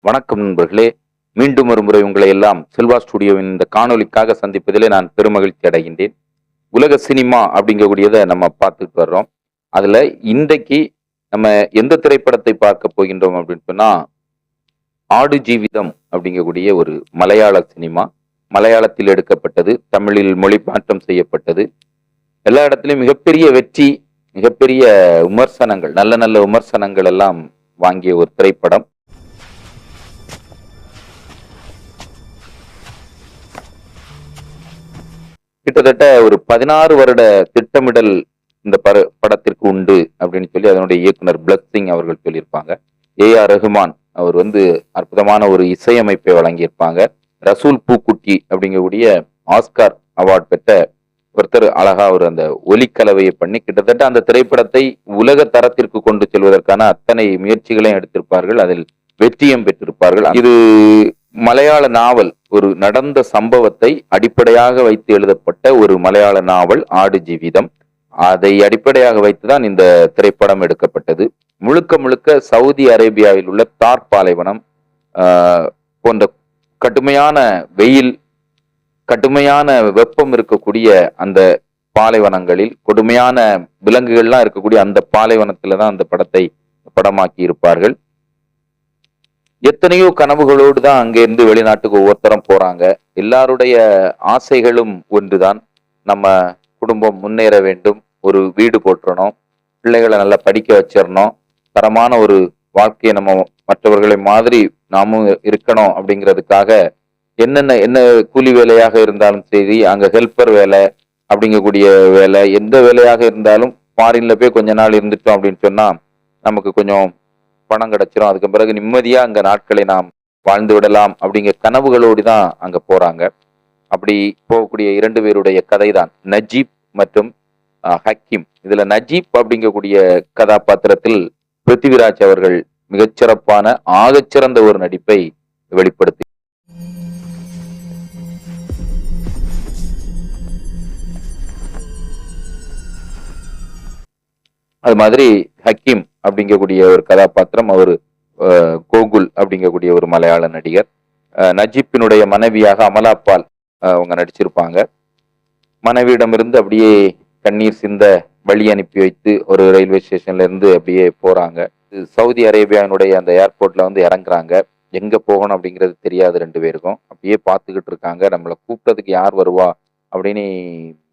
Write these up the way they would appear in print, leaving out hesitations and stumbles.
வணக்கம் நண்பர்களே. மீண்டும் ஒரு முறை உங்களை எல்லாம் செல்வா ஸ்டுடியோவின் இந்த காணொலிக்காக சந்திப்பதிலே நான் பெருமகிழ்ச்சி அடைகின்றேன். உலக சினிமா அப்படிங்கக்கூடியதை நம்ம பார்த்துட்டு வர்றோம். அதுல இன்றைக்கு நம்ம எந்த திரைப்படத்தை பார்க்க போகின்றோம் அப்படின்னு சொன்னா, ஆடு ஜீவிதம் அப்படிங்கக்கூடிய ஒரு மலையாள சினிமா. மலையாளத்தில் எடுக்கப்பட்டது, தமிழில் மொழிமாற்றம் செய்யப்பட்டது. எல்லா இடத்துலயும் மிகப்பெரிய வெற்றி, மிகப்பெரிய விமர்சனங்கள், நல்ல நல்ல விமர்சனங்கள் எல்லாம் வாங்கிய ஒரு திரைப்படம். கிட்டத்தட்ட ஒரு 16 வருட திட்டமிடல் இந்த படத்திற்கு உண்டு அப்படின்னு சொல்லி அதனுடைய இயக்குனர் பிளஸ்ஸிங் அவர்கள் சொல்லியிருப்பாங்க. AR ரஹ்மான் அவர் அற்புதமான ஒரு இசையமைப்பை வழங்கியிருப்பாங்க. ரசூல் பூக்குட்டி அப்படிங்கக்கூடிய ஆஸ்கார் அவார்ட் பெற்ற ஒருத்தர் அழகா அந்த ஒலிக்கலவையை பண்ணி கிட்டத்தட்ட அந்த திரைப்படத்தை உலக தரத்திற்கு கொண்டு செல்வதற்கான அத்தனை முயற்சிகளையும் எடுத்திருப்பார்கள். அதில் வெற்றியும் பெற்றிருப்பார்கள். இது மலையாள நாவல், ஒரு நடந்த சம்பவத்தை அடிப்படையாக வைத்து எழுதப்பட்ட ஒரு மலையாள நாவல் ஆடு ஜீவிதம். அதை அடிப்படையாக வைத்துதான் இந்த திரைப்படம் எடுக்கப்பட்டது. முழுக்க முழுக்க சவுதி அரேபியாவில் உள்ள தார் பாலைவனம் போன்ற கடுமையான வெயில், கடுமையான வெப்பம் இருக்கக்கூடிய அந்த பாலைவனங்களில் கொடுமையான விலங்குகள்லாம் இருக்கக்கூடிய அந்த பாலைவனத்துல தான் அந்த படத்தை படமாக்கி இருப்பார்கள். எத்தனையோ கனவுகளோடு தான் அங்கிருந்து வெளிநாட்டுக்கு ஒவ்வொருத்தரும் போறாங்க. எல்லாருடைய ஆசைகளும் ஒன்றுதான், நம்ம குடும்பம் முன்னேற வேண்டும், ஒரு வீடு போட்டுறணும், பிள்ளைகளை நல்லா படிக்க வச்சிடணும், தரமான ஒரு வாழ்க்கையை நம்ம மற்றவர்களை மாதிரி நாமும் இருக்கணும் அப்படிங்கிறதுக்காக என்ன கூலி வேலையாக இருந்தாலும் சரி, அங்க ஹெல்ப்பர் வேலை அப்படிங்கக்கூடிய வேலை, எந்த வேலையாக இருந்தாலும் ஃபாரின்ல போய் கொஞ்ச நாள் இருந்துட்டோம் அப்படின்னு சொன்னா நமக்கு கொஞ்சம் பணம் கிடைச்சிரும், அதுக்கு பிறகு நிம்மதியா அங்க நாட்களை நாம் வாழ்ந்து விடலாம் அப்படிங்கிற கனவுகளோடு தான் அங்க போறாங்க. அப்படி போகக்கூடிய 2 பேருடைய கதை தான் நஜீப் மற்றும் ஹக்கீம். இதுல நஜீப் அப்படிங்கக்கூடிய கதாபாத்திரத்தில் பிருத்திவிராஜ் அவர்கள் மிகச்சிறப்பான ஆகச்சிறந்த ஒரு நடிப்பை வெளிப்படுத்தி, அது மாதிரி ஹக்கீம் அப்படிங்கக்கூடிய ஒரு கதாபாத்திரம் அவர் கோகுல் அப்படிங்கக்கூடிய ஒரு மலையாள நடிகர். நஜீப்பினுடைய மனைவியாக அமலாபால் அவங்க நடிச்சிருப்பாங்க. மனைவியிடமிருந்து அப்படியே கண்ணீர் சிந்த வழி அனுப்பி வைத்து ஒரு ரயில்வே ஸ்டேஷன்ல இருந்து அப்படியே போறாங்க. சவுதி அரேபியாவினுடைய அந்த ஏர்போர்ட்ல இறங்குறாங்க. எங்க போகணும் அப்படிங்கிறது தெரியாது 2 பேருக்கும். அப்படியே பார்த்துக்கிட்டு இருக்காங்க. நம்மளை கூப்பிட்டதுக்கு யார் வருவா அப்படின்னு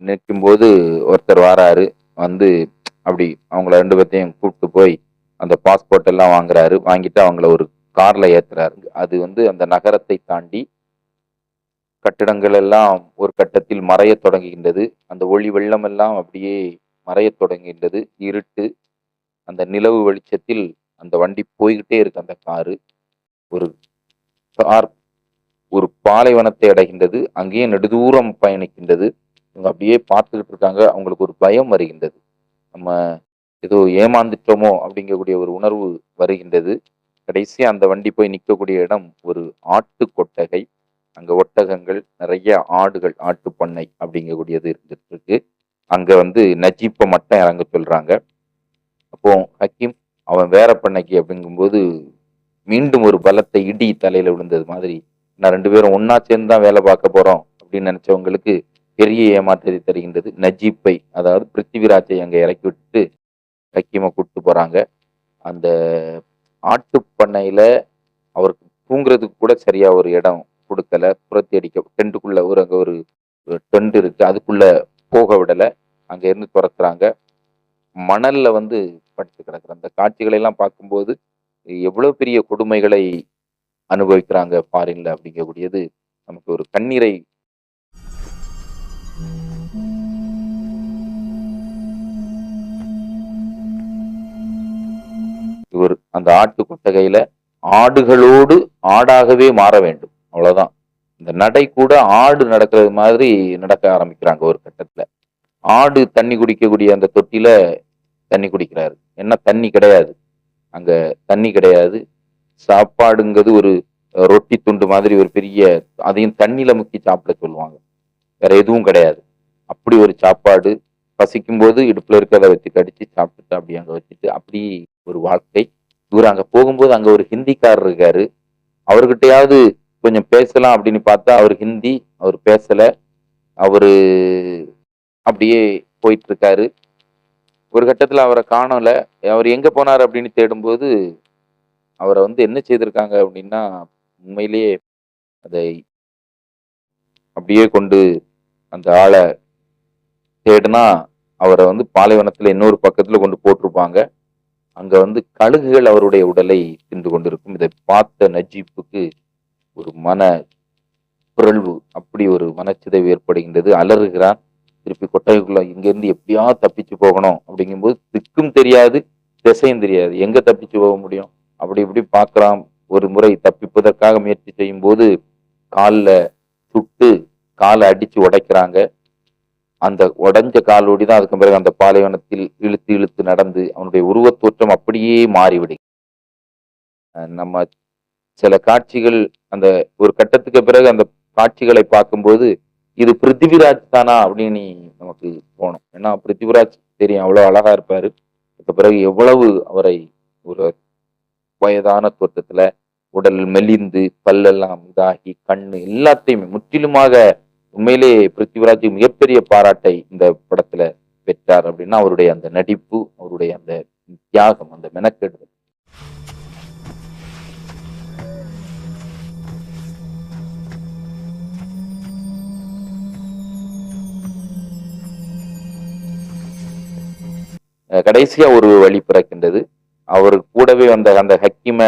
நினைக்கும் போது ஒருத்தர் வாராரு. அப்படி அவங்கள 2 பேர்த்தையும் கூப்பிட்டு போய் அந்த பாஸ்போர்ட் எல்லாம் வாங்குறாரு. வாங்கிட்டு அவங்கள ஒரு கார்ல ஏத்துறாரு. அது அந்த நகரத்தை தாண்டி கட்டிடங்கள் எல்லாம் ஒரு கட்டத்தில் மறைய தொடங்குகின்றது. அந்த ஒளி வெள்ளம் எல்லாம் அப்படியே மறைய தொடங்குகின்றது. இருட்டு, அந்த நிலவு வெளிச்சத்தில் அந்த வண்டி போய்கிட்டே இருக்கு. அந்த ஒரு கார் ஒரு பாலைவனத்தை அடைகின்றது. அங்கேயே நெடுதூரம் பயணிக்கின்றது. இவங்க அப்படியே பார்த்துக்கிட்டு இருக்காங்க. அவங்களுக்கு ஒரு பயம் வருகின்றது. நம்ம ஏதோ ஏமாந்துட்டோமோ அப்படிங்கக்கூடிய ஒரு உணர்வு வருகின்றது. கடைசியா அந்த வண்டி போய் நிற்கக்கூடிய இடம் ஒரு ஆட்டு கொட்டகை. அங்க ஒட்டகங்கள், நிறைய ஆடுகள், ஆட்டு பண்ணை அப்படிங்கக்கூடியது இருந்துட்டு இருக்கு. அங்க நஜீப்பை மட்டும் இறங்க சொல்றாங்க. அப்போ ஹக்கீம் அவன் வேற பண்ணைக்கு அப்படிங்கும்போது மீண்டும் ஒரு பலத்தை இடி தலையில விழுந்தது மாதிரி, நான் 2 பேரும் ஒன்னா சேர்ந்து தான் வேலை பார்க்க போறோம் அப்படின்னு நினைச்சவங்களுக்கு பெரிய ஏமாற்றத்தை தருகின்றது. நஜீப்பை, அதாவது பிருத்திவிராஜை அங்க இறக்கி விட்டு ஹக்கீமை கூப்பிட்டு போறாங்க. அந்த ஆட்டு பண்ணையில அவருக்கு தூங்குறதுக்கு கூட சரியா ஒரு இடம் கொடுக்கல. புறத்தி அடிக்க டென்ட்டுக்குள்ள அங்க ஒரு டென்ட் இருக்கு, அதுக்குள்ள போக விடல. அங்க இருந்து துரத்துறாங்க. மணல்ல படுத்து கிடக்குற அந்த காட்சிகளை எல்லாம் பார்க்கும்போது எவ்வளவு பெரிய கொடுமைகளை அனுபவிக்கிறாங்க ஃபாரின்ல அப்படிங்கக்கூடியது நமக்கு ஒரு கண்ணீரை. இவர் அந்த ஆட்டு கொட்டகையில ஆடுகளோடு ஆடாகவே மாற வேண்டும், அவ்வளவுதான். இந்த நடை கூட ஆடு நடக்கிறது மாதிரி நடக்க ஆரம்பிக்கிறாங்க ஒரு கட்டத்துல. ஆடு தண்ணி குடிக்கக்கூடிய அந்த தொட்டில தண்ணி குடிக்கிறாரு. என்ன தண்ணி கிடையாது, அங்க தண்ணி கிடையாது. சாப்பாடுங்கிறது ஒரு ரொட்டி துண்டு மாதிரி ஒரு பெரிய, அதையும் தண்ணியில முக்கி சாப்பிட சொல்லுவாங்க. வேற எதுவும் கிடையாது. அப்படி ஒரு சாப்பாடு. பசிக்கும் போது இடுப்புல இருக்கிறத வச்சு கடிச்சு சாப்பிட்டுட்டு அப்படி அங்க வச்சுட்டு அப்படி ஒரு வாழ்க்கை. இவர் அங்க போகும்போது அங்க ஒரு ஹிந்திக்காரர் இருக்காரு. அவர்கிட்டயாவது கொஞ்சம் பேசலாம் அப்படின்னு பார்த்தா அவர் ஹிந்தி, அவர் பேசல. அவரு அப்படியே போயிட்டு இருக்காரு. ஒரு கட்டத்துல அவரை காணோல. அவர் எங்க போனாரு அப்படின்னு தேடும்போது, அவரை வந்து என்ன செய்திருக்காங்க அப்படின்னா, உண்மையிலேயே அதை அப்படியே கொண்டு அந்த ஆள தேடுனா, அவரை வந்து பாலைவனத்துல இன்னொரு பக்கத்துல கொண்டு போட்டிருப்பாங்க. அங்க வந்து கழுகுகள் அவருடைய உடலை தின்று கொண்டிருக்கும். இதை பார்த்த நஜீப்புக்கு ஒரு மன பிறழ்வு, அப்படி ஒரு மனச்சிதைவு ஏற்படுகின்றது. அலறுகிறான். திருப்பி கொட்டகைக்குள்ள இங்கிருந்து எப்படியாவது தப்பிச்சு போகணும் அப்படிங்கும்போது திக்கும் தெரியாது, திசையும் தெரியாது. எங்க தப்பிச்சு போக முடியும்? அப்படி இப்படி பார்க்கலாம். ஒரு முறை தப்பிப்பதற்காக முயற்சி செய்யும் போது கால்ல சுட்டு காலை அடிச்சு உடைக்கிறாங்க. அந்த உடைஞ்ச காலோடி தான் அதுக்கு பிறகு அந்த பாலைவனத்தில் இழுத்து இழுத்து நடந்து அவனுடைய உருவத் தோற்றம் அப்படியே மாறிவிடும். நம்ம சில காட்சிகள் அந்த ஒரு கட்டத்துக்கு பிறகு அந்த காட்சிகளை பார்க்கும்போது இது பிருத்திவிராஜ் தானா அப்படின்னு நமக்கு தோணும். ஏன்னா பிருத்திவிராஜ் தெரியும் அவ்வளவு அழகா இருப்பாரு. அதுக்கு பிறகு எவ்வளவு அவரை ஒரு வயதான தோற்றத்துல உடல் மெலிந்து பல்லெல்லாம் இதாகி கண்ணு எல்லாத்தையுமே முற்றிலுமாக உண்மையிலே பிருத்திவிராஜ் மிகப்பெரிய பாராட்டை இந்த படத்துல பெற்றார் அப்படின்னா அவருடைய அந்த நடிப்பு, அவருடைய அந்த தியாகம், அந்த மெனக்கெடுதல். கடைசியா ஒரு வழி பிறக்கின்றது. அவர் கூடவே வந்த அந்த ஹக்கீம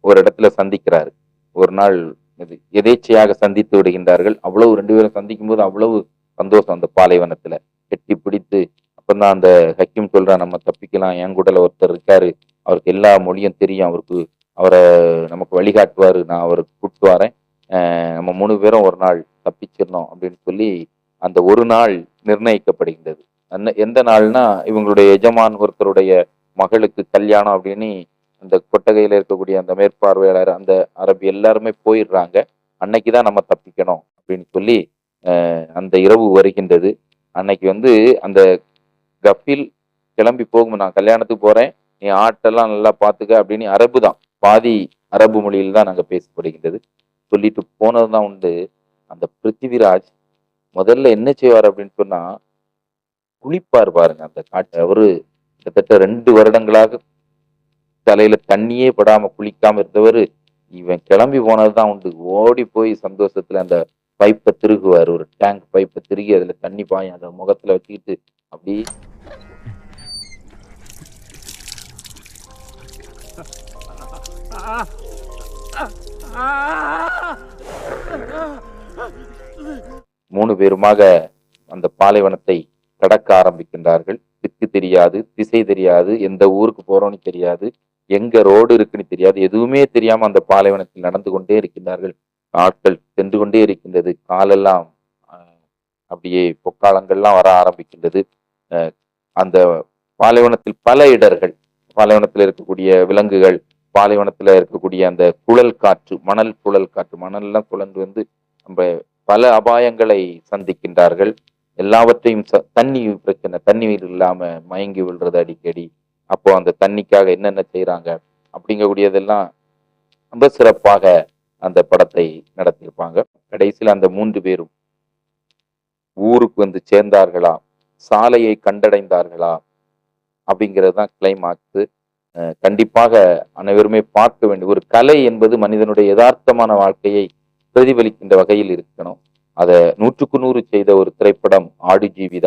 ஒரு இடத்துல சந்திக்கிறாரு. ஒரு நாள் இது எதேச்சையாக சந்தித்து விடுகின்றார்கள். அவ்வளவு 2 பேரும் சந்திக்கும் போது அவ்வளவு சந்தோஷம் அந்த பாலைவனத்துல. கெட்டி பிடித்து அப்பதான் அந்த ஹக்கீம் சொல்றா, நம்ம தப்பிக்கலாம், என் கூடல ஒருத்தர் இருக்காரு, அவருக்கு எல்லா மொழியும் தெரியும், அவரை நமக்கு வழிகாட்டுவாரு, நான் அவருக்கு கூப்பிட்டு வரேன், நம்ம 3 பேரும் ஒரு நாள் தப்பிச்சிடணும் அப்படின்னு சொல்லி அந்த ஒரு நாள் நிர்ணயிக்கப்படுகின்றது. எந்த நாள்னா இவங்களுடைய எஜமான் ஒருத்தருடைய மகளுக்கு கல்யாணம் அப்படின்னு அந்த கொட்டகையில இருக்கக்கூடிய அந்த மேற்பார்வையாளர் அந்த அரபி எல்லாருமே போயிடுறாங்க. அன்னைக்குதான் நம்ம தப்பிக்கணும் அப்படின்னு சொல்லி அந்த இரவு வருகின்றது. அன்னைக்கு வந்து அந்த கஃபில் கிளம்பி போகும், நான் கல்யாணத்துக்கு போறேன், நீ ஆட்டெல்லாம் நல்லா பாத்துக்க அப்படின்னு அரபு தான், பாதி அரபு மொழியில் தான் நாங்க பேசப்படுகின்றது. சொல்லிட்டு போனதுதான் உண்டு. அந்த பிருத்திவிராஜ் முதல்ல என்ன செய்வார் அப்படின்னு சொன்னா குளிப்பார் பாருங்க. அந்த காட்டு அவரு கிட்டத்தட்ட 2 வருடங்களாக தலையில தண்ணியே படாம குளிக்காம இருந்தவர் இவன் கிளம்பி போனதுதான் உண்டு. ஓடி போய் சந்தோஷத்துல அந்த பைப்பை திருகுவார். ஒரு டேங்க் பைப்பை திருகி அதுல தண்ணி பாயும் அந்த முகத்துல வச்சுக்கிட்டு அப்படி மூணு பேருமாக அந்த பாலைவனத்தை கடக்க ஆரம்பிக்கின்றார்கள். திக்கு தெரியாது, திசை தெரியாது, எந்த ஊருக்கு போறோம்னு தெரியாது, எங்க ரோடு இருக்குன்னு தெரியாது, எதுவுமே தெரியாம அந்த பாலைவனத்தில் நடந்து கொண்டே இருக்கின்றார்கள். ஆட்கள் சென்று கொண்டே இருக்கின்றது. காலெல்லாம் அப்படியே பொக்காலங்கள்லாம் வர ஆரம்பிக்கின்றது. அந்த பாலைவனத்தில் பல இடர்கள், பாலைவனத்தில் இருக்கக்கூடிய விலங்குகள், பாலைவனத்துல இருக்கக்கூடிய அந்த குழல் காற்று, மணல் குழல் காற்று, மணல்லாம் குழந்து வந்து நம்ம பல அபாயங்களை சந்திக்கின்றார்கள். எல்லாவற்றையும் தண்ணி பிரச்சனை, தண்ணீர் இல்லாம மயங்கி விழுறது அடிக்கடி. அப்போ அந்த தண்ணிக்காக என்னென்ன செய்யறாங்க அப்படிங்கக்கூடியதெல்லாம் ரொம்ப சிறப்பாக அந்த படத்தை நடத்தியிருப்பாங்க. கடைசியில் அந்த 3 பேரும் ஊருக்கு வந்து சேர்ந்தார்களா, சாலையை கண்டடைந்தார்களா அப்படிங்கிறது தான் கிளைமாக்ஸ். கண்டிப்பாக அனைவருமே பார்க்க வேண்டும். ஒரு கலை என்பது மனிதனுடைய யதார்த்தமான வாழ்க்கையை பிரதிபலிக்கின்ற வகையில் இருக்கணும். அதை 100க்கு 100 செய்த ஒரு திரைப்படம் ஆடு ஜீவிதம்.